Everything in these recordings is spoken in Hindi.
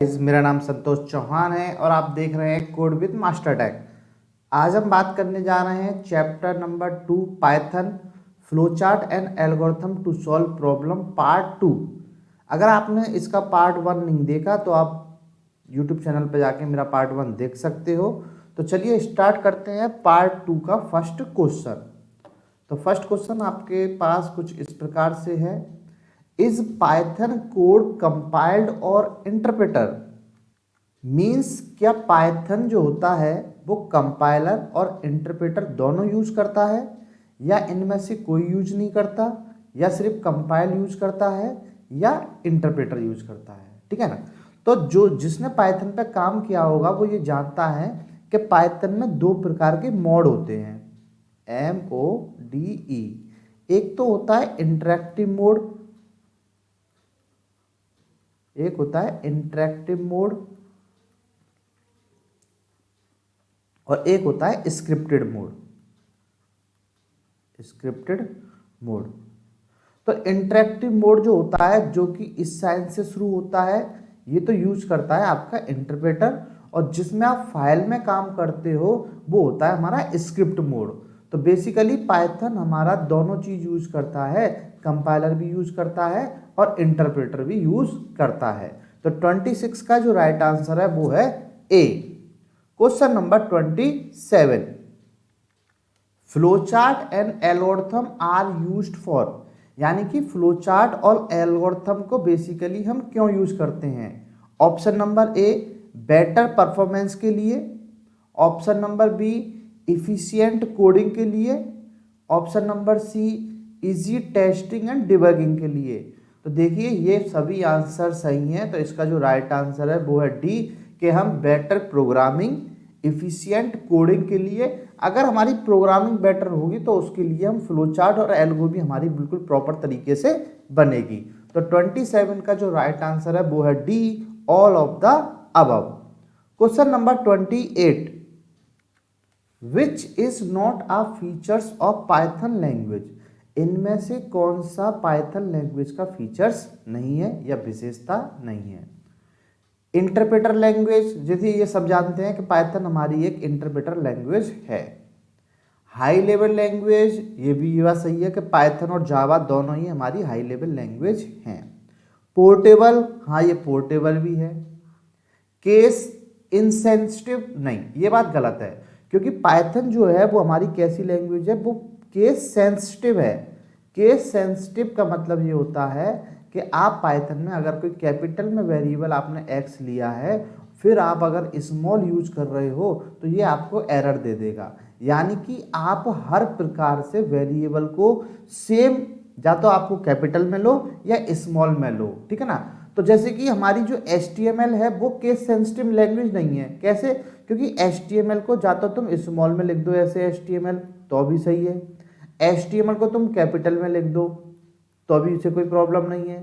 मेरा नाम संतोष चौहान है और आप देख रहे हैं कोड विद मास्टर टैग। आज हम बात करने जा रहे हैं chapter number 2 Python flowchart and algorithm to solve problem part 2। अगर आपने इसका पार्ट 1 नहीं देखा तो आप यूट्यूब चैनल पर जाके मेरा पार्ट 1 देख सकते हो। तो चलिए स्टार्ट करते हैं पार्ट 2 का फर्स्ट क्वेश्चन। तो फर्स्ट क्वेश्चन आपके पास कुछ इस प्रकार से है, इज पाइथन कोड कंपाइल्ड और इंटरप्रेटर। मीन्स क्या पाइथन जो होता है वो कंपाइलर और इंटरप्रेटर दोनों यूज करता है, या इनमें से कोई यूज नहीं करता, या सिर्फ कंपाइल यूज करता है, या इंटरप्रेटर यूज करता है। ठीक है ना। तो जो जिसने पाइथन पे काम किया होगा वो ये जानता है कि पाइथन में दो प्रकार के मोड होते हैं, MODE। एक तो होता है इंटरेक्टिव मोड, एक होता है इंटरेक्टिव मोड, और एक होता है स्क्रिप्टेड मोड। स्क्रिप्टेड मोड तो इंटरेक्टिव मोड जो होता है, जो कि इस साइन से शुरू होता है, ये तो यूज करता है आपका इंटरप्रेटर, और जिसमें आप फाइल में काम करते हो वो होता है हमारा स्क्रिप्ट मोड। तो बेसिकली पाइथन हमारा दोनों चीज यूज करता है, कंपाइलर भी यूज करता है और इंटरप्रेटर भी यूज करता है। तो 26 का जो राइट आंसर है वो है A. Question number 27, flowchart and algorithm are used for. यानी कि फ्लोचार्ट और एल्गोरिथम को बेसिकली हम क्यों यूज करते हैं। Option number A better performance के लिए, option number B efficient coding के लिए, option number C easy testing and debugging के लिए। तो देखिए ये सभी आंसर सही हैं, तो इसका जो राइट आंसर है वो है डी, कि हम बेटर प्रोग्रामिंग इफिशिएंट कोडिंग के लिए, अगर हमारी प्रोग्रामिंग बेटर होगी तो उसके लिए हम फ्लोचार्ट और एल्गो भी हमारी बिल्कुल प्रॉपर तरीके से बनेगी। तो 27 का जो राइट आंसर है वो है D, all of the above. Question number 28, which is not a features of Python language. इनमें से कौन सा पाइथन लैंग्वेज का फीचर्स नहीं है या विशेषता नहीं है। इंटरप्रेटर लैंग्वेज, जैसे ये सब जानते हैं कि पाइथन हमारी एक इंटरप्रेटर लैंग्वेज है। हाई लेवल लैंग्वेज, ये भी ये बात सही है कि पाइथन और जावा दोनों ही हमारी हाई लेवल लैंग्वेज हैं। पोर्टेबल, हाँ ये पोर्टेबल भी है। केस इनसेंसिटिव, नहीं ये बात गलत है, क्योंकि पाइथन जो है वो हमारी कैसी लैंग्वेज है, वो केस सेंसिटिव है। केस सेंसिटिव का मतलब ये होता है कि आप पाइथन में अगर कोई कैपिटल में वेरिएबल आपने एक्स लिया है, फिर आप अगर स्मॉल यूज कर रहे हो तो ये आपको एरर दे देगा। यानी कि आप हर प्रकार से वेरिएबल को सेम, या तो आपको कैपिटल में लो या स्मॉल में लो। ठीक है ना। तो जैसे कि हमारी जो HTML है वो केस सेंसिटिव लैंग्वेज नहीं है। कैसे? क्योंकि HTML को या तो तुम स्मॉल में लिख दो ऐसे HTML तो भी सही है, HTML को तुम कैपिटल में लिख दो तो भी इसे कोई प्रॉब्लम नहीं है,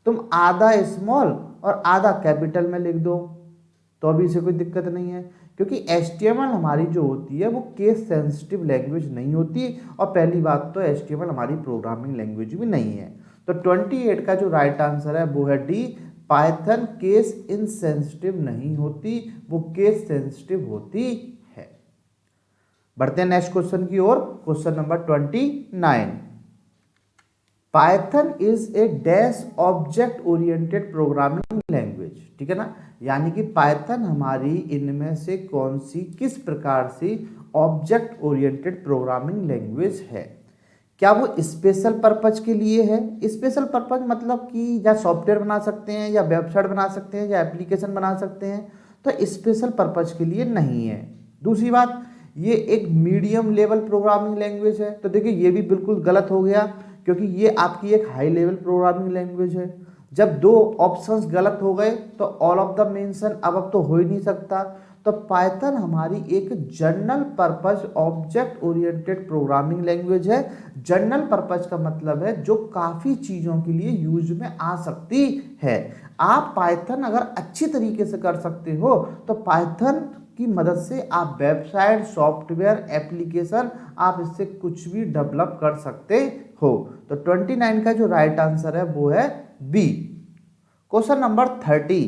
तुम आधा स्मॉल और आधा कैपिटल में लिख दो तो भी इसे कोई दिक्कत नहीं है, क्योंकि HTML हमारी जो होती है वो केस सेंसिटिव लैंग्वेज नहीं होती, और पहली बात तो HTML हमारी प्रोग्रामिंग लैंग्वेज भी नहीं है। तो 28 का जो राइट आंसर है वो है डी, पाइथन केस इनसेंसिटिव नहीं होती, वो केस सेंसिटिव होती है। बढ़ते हैं नेक्स्ट क्वेश्चन की ओर। Question number 29, Python is a dash object oriented programming language. ठीक है ना। यानी कि पाइथन हमारी इनमें से कौन सी, किस प्रकार से ऑब्जेक्ट ओरिएंटेड प्रोग्रामिंग लैंग्वेज है। क्या वो स्पेशल पर्पज के लिए है। स्पेशल पर्पज मतलब कि या सॉफ्टवेयर बना सकते हैं, या वेबसाइट बना सकते हैं, या एप्लीकेशन बना सकते हैं, तो स्पेशल पर्पज के लिए नहीं है। दूसरी बात, ये एक मीडियम लेवल प्रोग्रामिंग लैंग्वेज है। तो देखिए ये भी बिल्कुल गलत हो गया, क्योंकि ये आपकी एक हाई लेवल प्रोग्रामिंग लैंग्वेज है। जब दो ऑप्शंस गलत हो गए तो ऑल ऑफ द मेंशन अब तो हो ही नहीं सकता। तो पाइथन हमारी एक general purpose object oriented programming language है। जनरल पर्पज का मतलब है जो काफ़ी चीज़ों के लिए यूज में आ सकती है। आप पाइथन अगर अच्छी तरीके से कर सकते हो तो पाइथन की मदद से आप वेबसाइट, सॉफ्टवेयर, एप्लीकेशन, आप इससे कुछ भी डेवलप कर सकते हो। तो 29 का जो राइट आंसर है वो है B. Question number 30,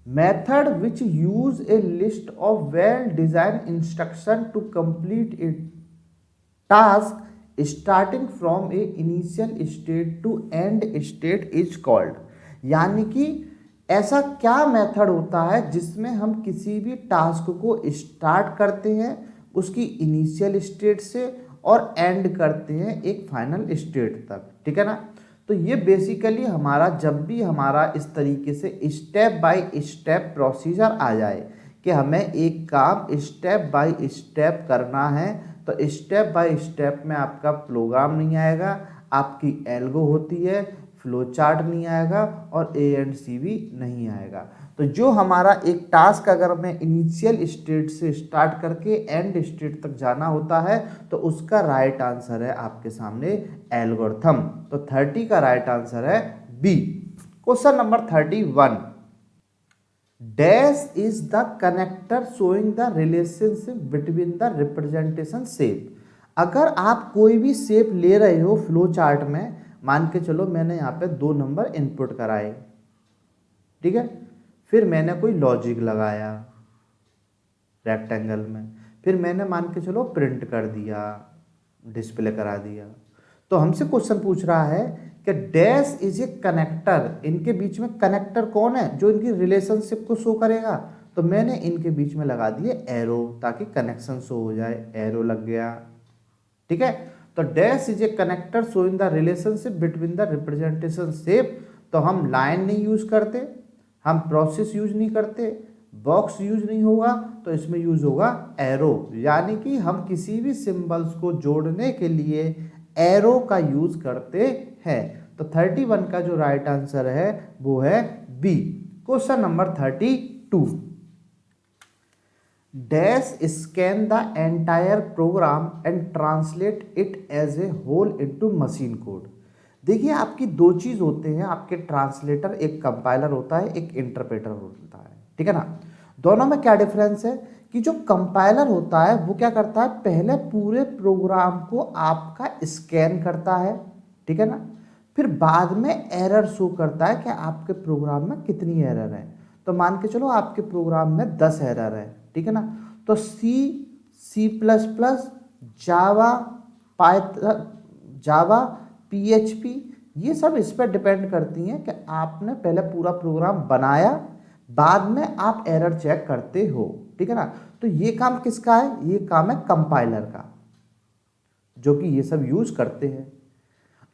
method which use a list of well design instruction to complete a task starting from a initial state to end state is called. यानी कि ऐसा क्या मेथड होता है जिसमें हम किसी भी टास्क को स्टार्ट करते हैं उसकी इनिशियल स्टेट से और एंड करते हैं एक फाइनल स्टेट तक, ठीक है ना। तो ये बेसिकली हमारा जब भी हमारा इस तरीके से स्टेप बाय स्टेप प्रोसीजर आ जाए कि हमें एक काम स्टेप बाय स्टेप करना है, तो स्टेप बाय स्टेप में आपका प्रोग्राम नहीं आएगा, आपकी एल्गो होती है, फ्लो चार्ट नहीं आएगा और A&C भी नहीं आएगा। तो जो हमारा एक टास्क अगर हमें इनिशियल स्टेट से स्टार्ट करके एंड स्टेट तक जाना होता है तो उसका राइट आंसर है आपके सामने एल्गोरिथम। तो 30 का राइट आंसर है B. Question number 31, dash is the connector showing the relationship between the representation shape. अगर आप कोई भी शेप ले रहे हो फ्लो चार्ट में, मान के चलो मैंने यहाँ पे 2 नंबर इनपुट कराए, ठीक है, फिर मैंने कोई लॉजिक लगाया रेक्टेंगल में, फिर मैंने मान के चलो प्रिंट कर दिया, डिस्प्ले करा दिया। तो हमसे क्वेश्चन पूछ रहा है कि डैश इज ए कनेक्टर, इनके बीच में कनेक्टर कौन है जो इनकी रिलेशनशिप को शो करेगा। तो मैंने इनके बीच में लगा दिए एरो ताकि कनेक्शन शो हो जाए, एरो लग गया, ठीक है। तो dash is a connector showing the relationship between the representation shape. तो हम लाइन नहीं यूज करते, हम प्रोसेस यूज नहीं करते, बॉक्स यूज नहीं होगा, तो इसमें यूज होगा एरो। यानी कि हम किसी भी सिंबल्स को जोड़ने के लिए एरो का यूज करते हैं। तो 31 का जो राइट आंसर है वो है B. Question number 32, dash scan the entire program and translate it as a whole into machine code. देखिए आपकी 2 चीज़ होते हैं आपके ट्रांसलेटर, एक कंपाइलर होता है, एक इंटरप्रेटर होता है, ठीक है ना। दोनों में क्या डिफरेंस है कि जो कंपाइलर होता है वो क्या करता है, पहले पूरे प्रोग्राम को आपका स्कैन करता है, ठीक है ना, फिर बाद में एरर शो करता है कि आपके प्रोग्राम में कितनी एरर है। तो मान के चलो आपके प्रोग्राम में 10 एरर है, ठीक है ना। तो C++, जावा, पाइथन, जावा, PHP, ये सब इस पर डिपेंड करती हैं कि आपने पहले पूरा प्रोग्राम बनाया, बाद में आप एरर चेक करते हो, ठीक है ना। तो ये काम किसका है, ये काम है कंपाइलर का, जो कि ये सब यूज करते हैं।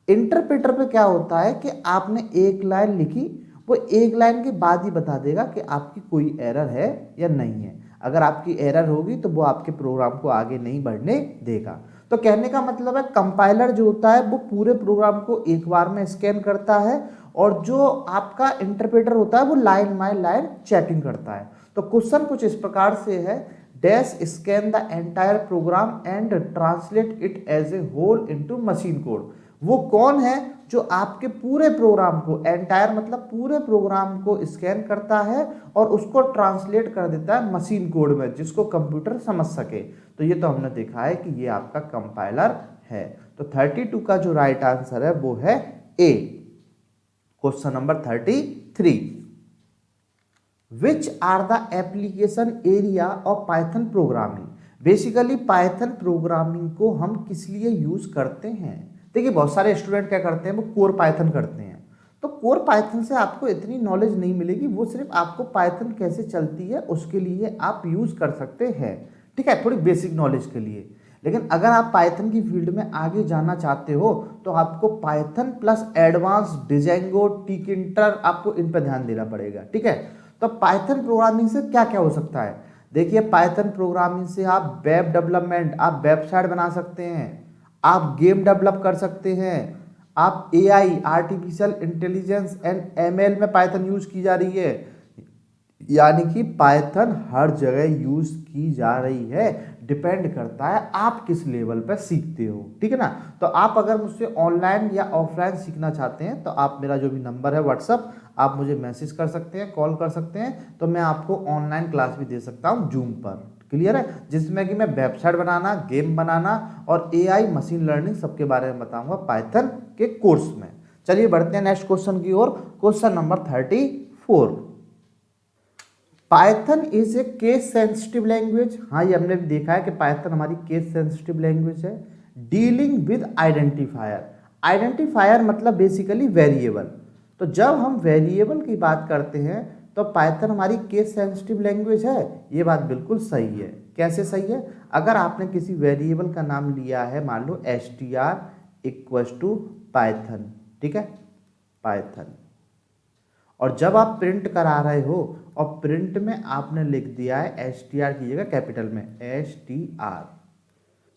इंटरप्रेटर पे क्या होता है कि आपने एक लाइन लिखी, वो एक लाइन के बाद ही बता देगा कि आपकी कोई एरर है या नहीं है। अगर आपकी एरर होगी तो वो आपके प्रोग्राम को आगे नहीं बढ़ने देगा। तो कहने का मतलब है कंपाइलर जो होता है वो पूरे प्रोग्राम को एक बार में स्कैन करता है और जो आपका इंटरप्रेटर होता है वो लाइन बाय लाइन चेकिंग करता है। तो क्वेश्चन कुछ इस प्रकार से है, dash scan the entire program and translate it as a whole into machine code. वो कौन है जो आपके पूरे प्रोग्राम को, एंटायर मतलब पूरे प्रोग्राम को स्कैन करता है और उसको ट्रांसलेट कर देता है मशीन कोड में, जिसको कंप्यूटर समझ सके। तो ये तो हमने देखा है कि ये आपका कंपाइलर है। तो 32 का जो राइट आंसर है वो है A. Question number 33, which are the application area of Python programming. Basically Python programming को हम किस लिए यूज करते हैं। देखिए बहुत सारे स्टूडेंट क्या करते हैं, वो कोर पाइथन करते हैं। तो कोर पाइथन से आपको इतनी नॉलेज नहीं मिलेगी, वो सिर्फ आपको पाइथन कैसे चलती है उसके लिए आप यूज कर सकते हैं, ठीक है, थोड़ी बेसिक नॉलेज के लिए। लेकिन अगर आप पाइथन की फील्ड में आगे जाना चाहते हो तो आपको पाइथन प्लस एडवांस, डिजेंगो, टिकिंटर, आपको इन पर ध्यान देना पड़ेगा, ठीक है। तो पाइथन प्रोग्रामिंग से क्या क्या हो सकता है, देखिए पाइथन प्रोग्रामिंग से आप वेब डेवलपमेंट, आप वेबसाइट बना सकते हैं, आप गेम डेवलप कर सकते हैं, आप AI, artificial intelligence and ML में पाइथन यूज की जा रही है। यानी कि पाइथन हर जगह यूज की जा रही है, डिपेंड करता है आप किस लेवल पर सीखते हो, ठीक है ना। तो आप अगर मुझसे ऑनलाइन या ऑफलाइन सीखना चाहते हैं तो आप मेरा जो भी नंबर है व्हाट्सअप, आप मुझे मैसेज कर सकते हैं, कॉल कर सकते हैं, तो मैं आपको ऑनलाइन क्लास भी दे सकता हूँ जूम पर, क्लियर है, जिसमें कि मैं वेबसाइट बनाना, गेम बनाना और AI, मशीन लर्निंग सबके बारे में बताऊंगा पाइथन के कोर्स में। चलिए बढ़ते हैं नेक्स्ट क्वेश्चन की ओर। Question number 34, Python is a case sensitive language. हाँ, ये हमने भी देखा है कि पाइथन हमारी केस सेंसिटिव लैंग्वेज है। डीलिंग विद आइडेंटिफायर, आइडेंटिफायर मतलब बेसिकली वेरिएबल। तो जब हम वेरिएबल की बात करते हैं तो पाइथन हमारी केस सेंसिटिव लैंग्वेज है, ये बात बिल्कुल सही है। कैसे सही है? अगर आपने किसी वेरिएबल का नाम लिया है, मान लो str इक्वल्स टू पाइथन, ठीक है, पाइथन, और जब आप प्रिंट करा रहे हो और प्रिंट में आपने लिख दिया है str की जगह कैपिटल में str,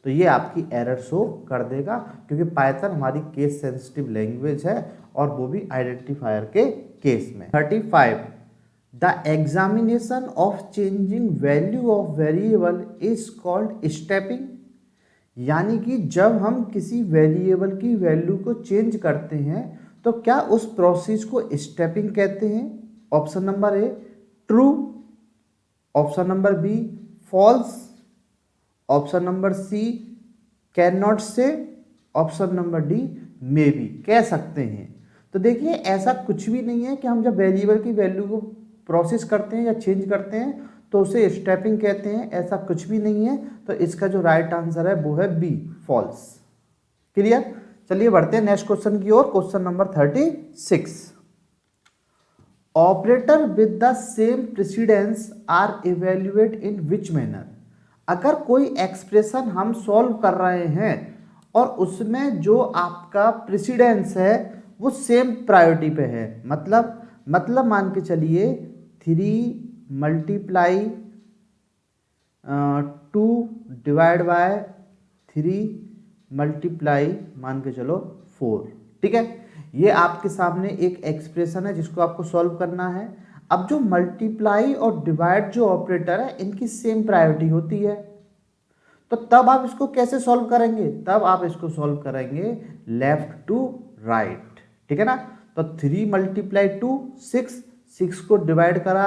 तो ये आपकी एरर शो कर देगा, क्योंकि पाइथन हमारी केस सेंसिटिव लैंग्वेज है और वो भी आइडेंटिफायर के केस में। 35, the examination of changing value of variable is called stepping. यानी कि जब हम किसी वेरिएबल की वैल्यू को चेंज करते हैं तो क्या उस प्रोसेस को स्टेपिंग कहते हैं? Option number A true, option number B false, option number C cannot say, option number D may be, कह सकते हैं। तो देखिए, ऐसा कुछ भी नहीं है कि हम जब वेरिएबल की वैल्यू को प्रोसेस करते हैं या चेंज करते हैं तो उसे स्टेपिंग कहते हैं, ऐसा कुछ भी नहीं है। तो इसका जो राइट आंसर है वो है बी, फॉल्स। क्लियर? चलिए बढ़ते हैं नेक्स्ट क्वेश्चन की ओर। Question number 36, operator with the same precedence are evaluate in which manner. अगर कोई एक्सप्रेशन हम सॉल्व कर रहे हैं और उसमें जो आपका प्रेसिडेंस है वो सेम प्रायोरिटी पे है, मतलब मान के चलिए 3 मल्टीप्लाई 2 डिवाइड बाय 3 मल्टीप्लाई मान के चलो 4, ठीक है। ये आपके सामने एक एक्सप्रेशन है जिसको आपको सॉल्व करना है। अब जो मल्टीप्लाई और डिवाइड जो ऑपरेटर है इनकी सेम प्रायोरिटी होती है, तो तब आप इसको कैसे सॉल्व करेंगे? तब आप इसको सॉल्व करेंगे लेफ्ट टू राइट, ठीक है ना। तो 3 मल्टीप्लाई 2 6, 6 को डिवाइड करा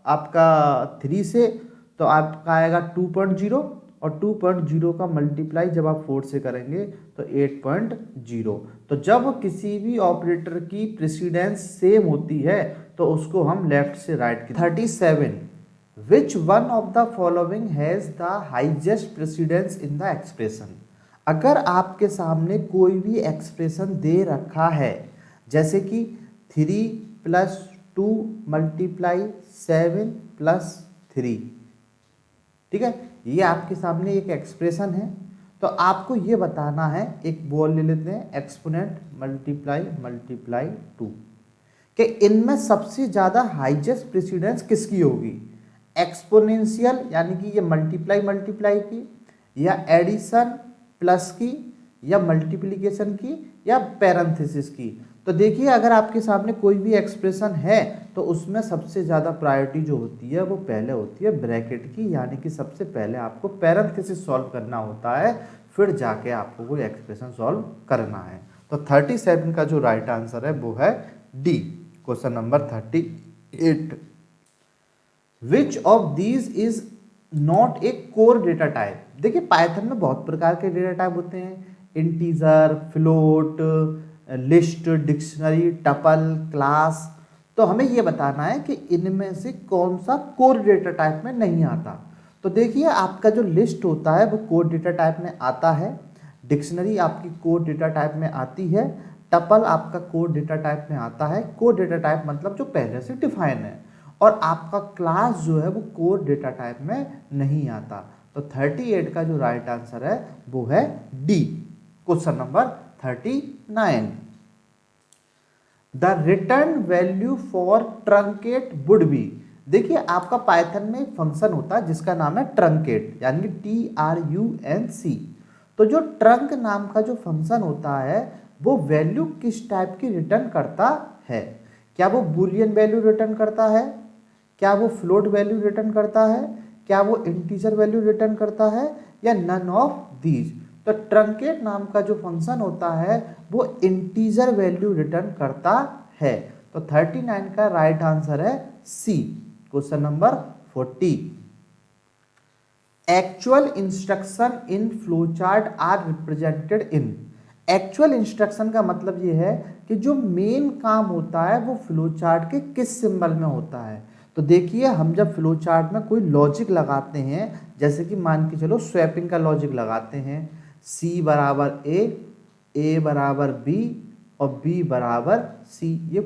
आपका 3 से तो आपका आएगा 2.0, और 2.0 का मल्टीप्लाई जब आप 4 से करेंगे तो 8.0। तो जब किसी भी ऑपरेटर की प्रेसिडेंस सेम होती है तो उसको हम लेफ्ट से राइट की। 37, which one of the following has the highest precedence in the expression. अगर आपके सामने कोई भी एक्सप्रेशन दे रखा है, जैसे कि 3 + 2 मल्टीप्लाई 7 + 3, ठीक है, ये आपके सामने एक एक्सप्रेशन है, तो आपको ये बताना है, एक बॉल ले लेते हैं, एक्सपोनेंट मल्टीप्लाई 2, कि इनमें सबसे ज़्यादा हाईएस्ट प्रेसिडेंस किसकी होगी? एक्सपोनेंशियल यानी कि ये मल्टीप्लाई की, या एडिशन प्लस की, या मल्टीप्लिकेशन की, या पैरेंथेसिस की। तो देखिए, अगर आपके सामने कोई भी एक्सप्रेशन है तो उसमें सबसे ज़्यादा प्रायोरिटी जो होती है वो पहले होती है ब्रैकेट की, यानी कि सबसे पहले आपको पैरेंथेसिस सॉल्व करना होता है, फिर जाके आपको कोई एक्सप्रेशन सॉल्व करना है। तो 37 का जो राइट आंसर है वो है D, question number 38। Which of these is not a core data type. देखिए, पाइथन में बहुत प्रकार के डेटा टाइप होते हैं, integer, float, list, dictionary, tuple, class. तो हमें ये बताना है कि इनमें से कौन सा कोर डेटा टाइप में नहीं आता। तो देखिए, आपका जो लिस्ट होता है वो कोर डेटा टाइप में आता है, डिक्शनरी आपकी कोर डेटा टाइप में आती है, टपल आपका कोर डेटा टाइप में आता है। कोर डेटा टाइप मतलब जो पहले से डिफाइन है, और आपका क्लास जो है वो कोर डेटा टाइप में नहीं आता। तो 38 का जो राइट आंसर है वो है D, question number 39। The return value for truncate would be. देखिए, आपका पाइथन में एक फंक्शन होता है जिसका नाम है ट्रंकेट, यानी कि TRUNC। तो जो ट्रंक नाम का जो फंक्शन होता है वो वैल्यू किस टाइप की रिटर्न करता है? क्या वो बूलियन वैल्यू रिटर्न करता है? क्या वो फ्लोट वैल्यू रिटर्न करता है? क्या वो इंटीजर वैल्यू रिटर्न करता है, या नन ऑफ दीज? तो ट्रंकेट नाम का जो फंक्शन होता है वो इंटीजर वैल्यू रिटर्न करता है। तो 39 का राइट आंसर है C, question number 40। Actual instruction in flowchart are represented in. Actual instruction का मतलब ये है कि जो मेन काम होता है वो फ्लोचार्ट के किस सिंबल में होता है। तो तो देखिए हम जब फ्लो चार्ट में कोई लॉजिक लगाते हैं, जैसे कि मान के चलो स्वैपिंग का लॉजिक लगाते हैं, C बराबर A बराबर B और B बराबर C, ये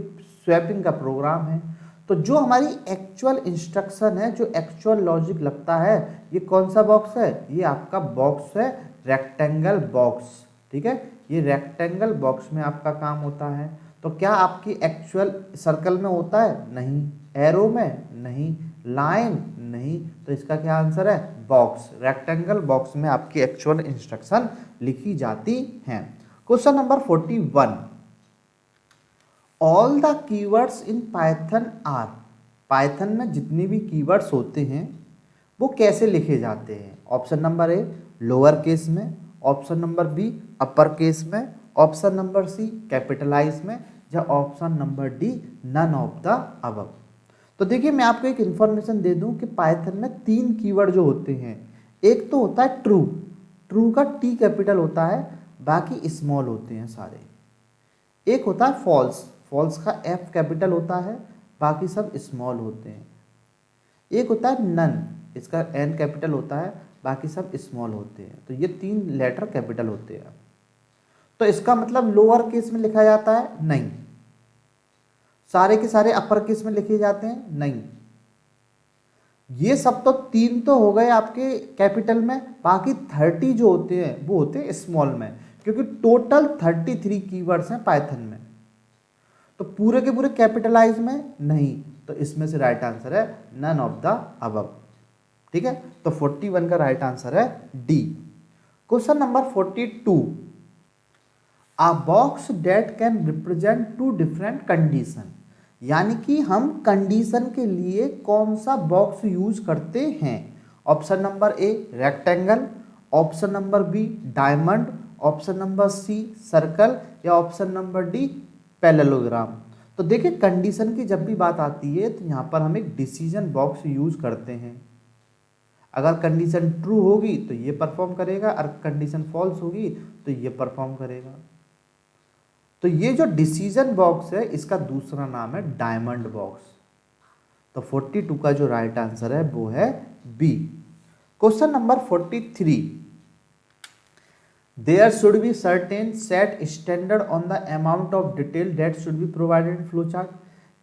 स्वैपिंग का प्रोग्राम है। तो जो हमारी एक्चुअल इंस्ट्रक्शन है, जो एक्चुअल लॉजिक लगता है, ये कौन सा बॉक्स है, ये आपका बॉक्स है रेक्टेंगल बॉक्स, ठीक है। ये रेक्टेंगल बॉक्स में आपका काम होता है। तो क्या आपकी एक्चुअल सर्कल में होता है, नहीं, एरो में नहीं, लाइन नहीं, तो इसका क्या आंसर है, बॉक्स, रेक्टेंगल बॉक्स में आपकी एक्चुअल इंस्ट्रक्शन लिखी जाती हैं। Question number 41, all the keywords in Python are, Python में जितनी भी कीवर्ड्स होते हैं वो कैसे लिखे जाते हैं। Option number A lower case में, option number B upper case में, ऑप्शन नंबर सी कैपिटलाइज में, या option number D none of the above. तो देखिए मैं आपको एक इन्फॉर्मेशन दे दूं कि पाइथन में 3 कीवर्ड जो होते हैं, एक तो होता है ट्रू, ट्रू का टी कैपिटल होता है, बाकी स्मॉल होते हैं सारे। एक होता है फॉल्स, फॉल्स का एफ कैपिटल होता है, बाकी सब स्मॉल होते हैं। एक होता है नन, इसका एन कैपिटल होता है, बाकी सब स्मॉल होते हैं। तो ये 3 लेटर कैपिटल होते हैं। तो इसका मतलब लोअर केस में लिखा जाता है, नहीं। सारे के सारे अपर केस में लिखे जाते हैं, नहीं। ये सब तो 3 तो हो गए आपके कैपिटल में, बाकी 30 जो होते हैं वो होते हैं स्मॉल में, क्योंकि टोटल 33 कीवर्ड्स हैं पाइथन में। तो पूरे के पूरे कैपिटलाइज में नहीं, तो इसमें से राइट आंसर है नन ऑफ द अबव, ठीक है। तो 41 का राइट आंसर है D. Question number 42, a box date can represent 2 different condition, यानी कि हम कंडीशन के लिए कौन सा बॉक्स यूज करते हैं। Option number A rectangle, option number B diamond, option number C circle, या ऑप्शन नंबर डी पैरेललोग्राम। तो देखिए कंडीशन की जब भी बात आती है तो यहाँ पर हम एक डिसीजन बॉक्स यूज करते हैं। अगर कंडीशन ट्रू होगी तो ये परफॉर्म करेगा, और कंडीशन फॉल्स होगी तो ये परफॉर्म करेगा। तो ये जो डिसीजन बॉक्स है इसका दूसरा नाम है डायमंड बॉक्स। तो 42 का जो राइट आंसर है वो है B. Question number 43, there should be certain set standard on the amount of detail that should be provided in flow chart.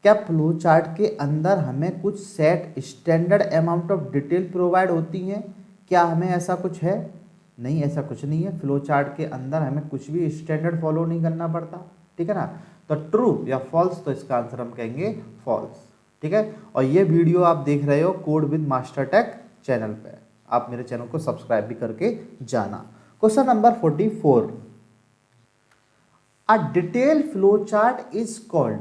क्या फ्लो चार्ट के अंदर हमें कुछ set standard amount of detail provide होती हैं? क्या हमें ऐसा कुछ है? नहीं, ऐसा कुछ नहीं है। फ्लो चार्ट के अंदर हमें कुछ भी स्टैंडर्ड फॉलो नहीं करना पड़ता, ठीक है ना। तो ट्रू या फॉल्स, तो इसका आंसर हम कहेंगे फॉल्स, ठीक है। और ये वीडियो आप देख रहे हो code with master take channel पे, आप मेरे चैनल को सब्सक्राइब भी करके जाना। Question number 44, a detail flow chart is called,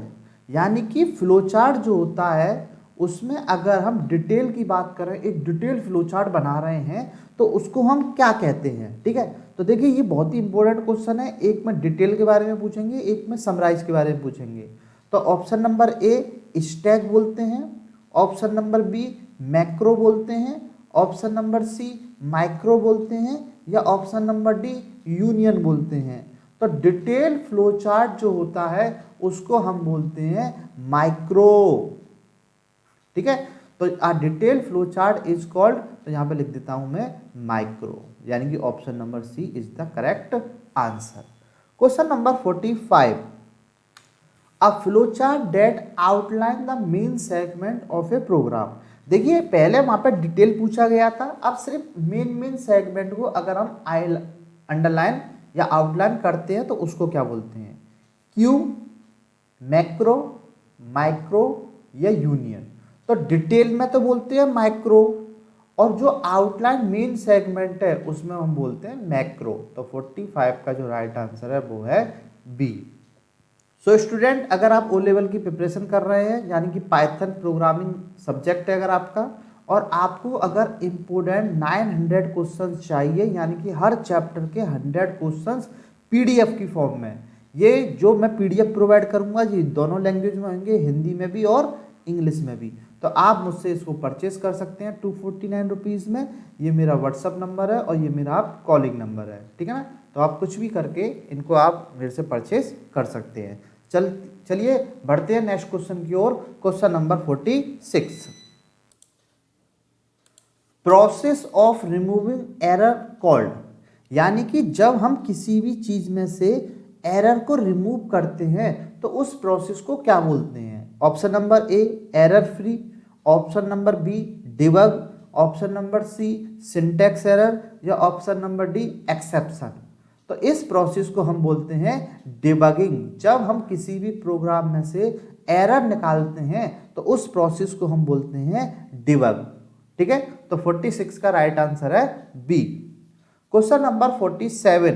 यानी कि फ्लो चार्ट जो होता है उसमें अगर हम डिटेल की बात करें, एक डिटेल फ्लो चार्ट बना रहे हैं तो उसको हम क्या कहते हैं, ठीक है। तो देखिए ये बहुत ही इंपॉर्टेंट क्वेश्चन है, एक में डिटेल के बारे में पूछेंगे, एक में समराइज के बारे में पूछेंगे। तो ऑप्शन नंबर ए स्टैक बोलते हैं, ऑप्शन नंबर बी मैक्रो बोलते हैं, ऑप्शन नंबर सी माइक्रो बोलते हैं, या ऑप्शन नंबर डी यूनियन बोलते हैं। तो डिटेल फ्लो चार्ट जो होता है उसको हम बोलते हैं माइक्रो, ठीक है। तो a detail flow chart is called, तो यहां पे लिख देता हूं मैं माइक्रो, यानी कि option number C is the correct answer. Question number 45, a flow chart that outline the main segment of a program. देखिए पहले वहां पे डिटेल पूछा गया था, अब सिर्फ मेन सेगमेंट को अगर हम अंडरलाइन या आउटलाइन करते हैं तो उसको क्या बोलते हैं? क्यू, मैक्रो, माइक्रो या यूनियन। तो डिटेल में तो बोलते हैं माइक्रो, और जो आउटलाइन मेन सेगमेंट है उसमें हम बोलते हैं मैक्रो। तो 45 का जो राइट आंसर है वो है बी। सो स्टूडेंट, अगर आप ओ लेवल की प्रिपरेशन कर रहे हैं, यानी कि पाइथन प्रोग्रामिंग सब्जेक्ट है अगर आपका, और आपको अगर इम्पोर्टेंट 900 क्वेश्चन चाहिए, यानी कि हर चैप्टर के 100 क्वेश्चन पीडीएफ की फॉर्म में, ये जो मैं पीडीएफ प्रोवाइड करूंगा ये दोनों लैंग्वेज में होंगे, हिंदी में भी और इंग्लिश में भी। तो आप मुझसे इसको परचेस कर सकते हैं 249 रुपीज़ में। ये मेरा व्हाट्सअप नंबर है और ये मेरा आप कॉलिंग नंबर है, ठीक है ना। तो आप कुछ भी करके इनको आप मेरे से परचेस कर सकते हैं। चलिए बढ़ते हैं नेक्स्ट क्वेश्चन की ओर। Question number 46, process of removing error called, यानी कि जब हम किसी भी चीज में से एरर को रिमूव करते हैं तो उस प्रोसेस को क्या बोलते हैं? Option number A error free, option number B debug, option number C syntax error, या ऑप्शन नंबर डी एक्सेप्शन। तो इस प्रोसेस को हम बोलते हैं डिबगिंग। जब हम किसी भी प्रोग्राम में से एरर निकालते हैं तो उस प्रोसेस को हम बोलते हैं डिबग। ठीक है, तो 46 का राइट आंसर है B. Question number 47,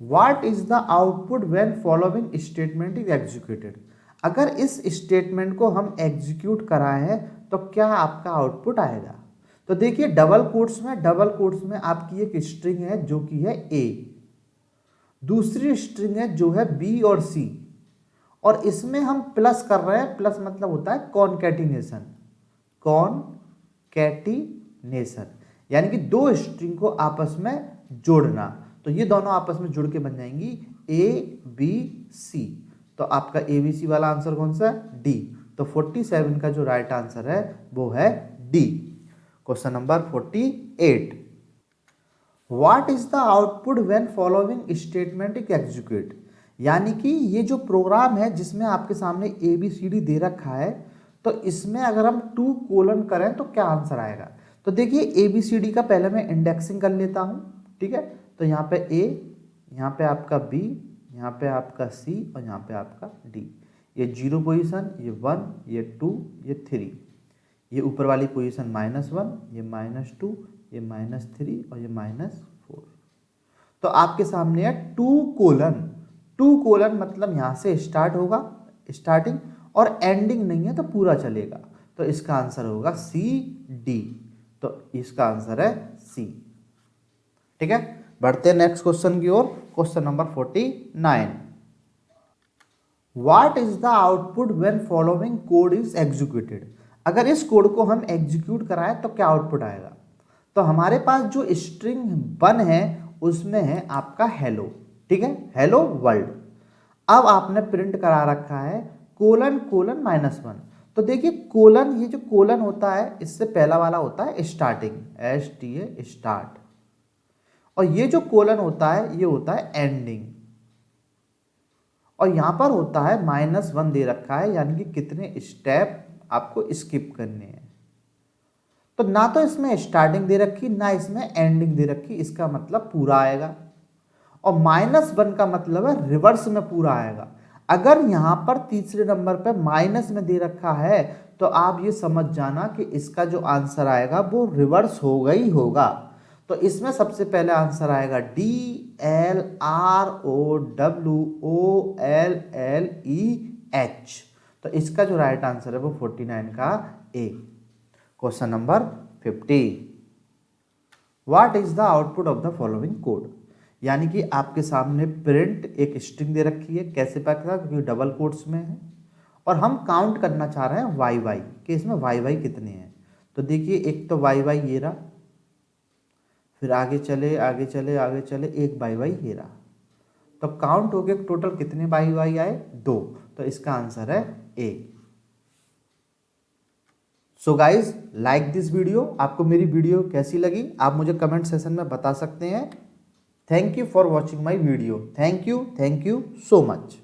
what is the output when following statement is executed? अगर इस स्टेटमेंट को हम एग्जीक्यूट कराएं तो क्या आपका आउटपुट आएगा? तो देखिए डबल कोट्स में आपकी एक स्ट्रिंग है जो कि है ए, दूसरी स्ट्रिंग है जो है बी और सी, और इसमें हम प्लस कर रहे हैं। प्लस मतलब होता है कॉनकैटिनेशन, यानी कि दो स्ट्रिंग को आपस में जोड़ना। तो ये दोनों आपस में जुड़ के बन जाएंगी ए बी सी। तो आपका ए बी सी वाला आंसर कौन सा है? डी। तो 47 का जो राइट आंसर है वो है D. Question number 48, what is the output when following statement is execute? यानी कि ये जो प्रोग्राम है जिसमें आपके सामने ए बी सी डी दे रखा है, तो इसमें अगर हम 2 कोलन करें तो क्या आंसर आएगा? तो देखिए ए बी सी डी का पहले मैं इंडेक्सिंग कर लेता हूँ। ठीक है, तो यहाँ पे ए, यहाँ पे आपका बी, यहाँ पे आपका सी और यहाँ पे आपका डी। ये 0 पोजीशन, ये 1, ये 2, ये 3, ये ऊपर वाली पोजीशन -1, ये -2, ये -3 और ये -4। तो आपके सामने है 2 कोलन मतलब यहाँ से स्टार्ट होगा, स्टार्टिंग, और एंडिंग नहीं है तो पूरा चलेगा। तो इसका आंसर होगा सी डी। तो इसका आंसर है सी। ठीक है, बढ़ते हैं नेक्स्ट क्वेश्चन की ओर। Question number 49, what is the output when following code is executed? अगर इस कोड को हम एग्जीक्यूट कराएं तो क्या आउटपुट आएगा? तो हमारे पास जो स्ट्रिंग 1 है उसमें है आपका हेलो। ठीक है, हेलो वर्ल्ड। अब आपने प्रिंट करा रखा है कोलन कोलन -1। तो देखिए कोलन, ये जो कोलन होता है इससे पहला वाला होता है स्टार्टिंग, STA स्टार्ट, और ये जो कोलन होता है ये होता है एंडिंग, और यहां पर होता है -1 दे रखा है, यानी कि कितने स्टेप आपको स्किप करने हैं। तो ना तो इसमें स्टार्टिंग दे रखी ना इसमें एंडिंग दे रखी, इसका मतलब पूरा आएगा। और -1 का मतलब है रिवर्स में पूरा आएगा। अगर यहां पर तीसरे नंबर पे माइनस में दे रखा है तो आप ये समझ जाना कि इसका जो आंसर आएगा वो रिवर्स होगा ही होगा। तो इसमें सबसे पहले आंसर आएगा DLROWOLLEH। तो इसका जो राइट आंसर है वो 49 का A. Question number 50, what is the output of the following code? यानी कि आपके सामने प्रिंट एक स्ट्रिंग दे रखी है, कैसे पता? क्योंकि डबल कोट्स में है, और हम काउंट करना चाह रहे हैं वाई वाई कि इसमें वाई वाई कितने हैं। तो देखिए एक तो वाई वाई ये रहा, फिर आगे चले आगे चले आगे चले एक वाई वाई ये रहा, तो काउंट हो गए टोटल कितने वाई वाई आए? 2। तो इसका आंसर है A. So guys like this video. आपको मेरी वीडियो कैसी लगी आप मुझे कमेंट सेशन में बता सकते हैं। Thank you for watching my video. Thank you so much.